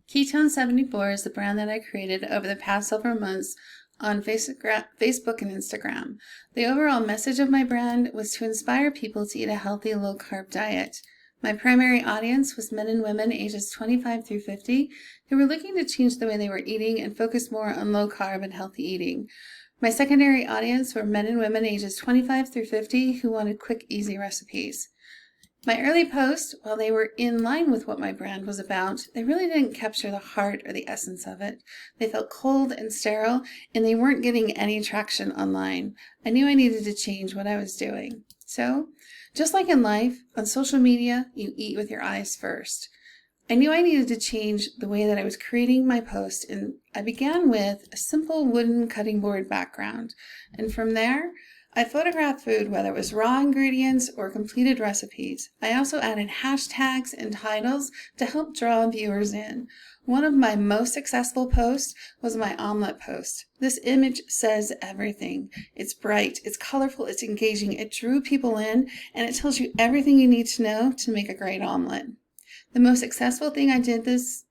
Ketones74 is the brand that I created over the past several months on Facebook and Instagram. The overall message of my brand was to inspire people to eat a healthy, low-carb diet. My primary audience was men and women ages 25 through 50 who were looking to change the way they were eating and focus more on low-carb and healthy eating. My secondary audience were men and women ages 25 through 50 who wanted quick, easy recipes. My early posts, while they were in line with what my brand was about, they really didn't capture the heart or the essence of it. They felt cold and sterile, and they weren't getting any traction online. I knew I needed to change what I was doing. So, just like in life, on social media, you eat with your eyes first. I knew I needed to change the way that I was creating my post, and I began with a simple wooden cutting board background. And from there, I photographed food, whether it was raw ingredients or completed recipes. I also added hashtags and titles to help draw viewers in. One of my most successful posts was my omelet post. This image says everything. It's bright, it's colorful, it's engaging, it drew people in, and it tells you everything you need to know to make a great omelet. The most successful thing I did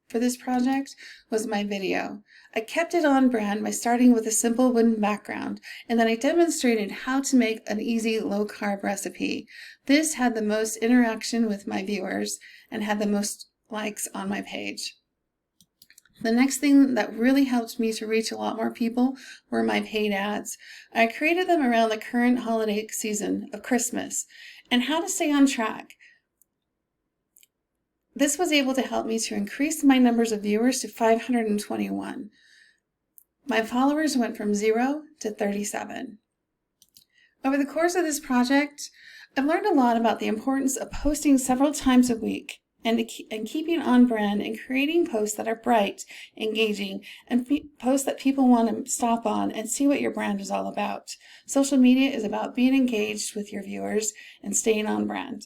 for this project was my video. I kept it on brand by starting with a simple wooden background, and then I demonstrated how to make an easy low-carb recipe. This had the most interaction with my viewers and had the most likes on my page. The next thing that really helped me to reach a lot more people were my paid ads. I created them around the current holiday season of Christmas and how to stay on track. This was able to help me to increase my numbers of viewers to 521. My followers went from 0 to 37. Over the course of this project, I've learned a lot about the importance of posting several times a week and keeping on brand and creating posts that are bright, engaging, and posts that people want to stop on and see what your brand is all about. Social media is about being engaged with your viewers and staying on brand.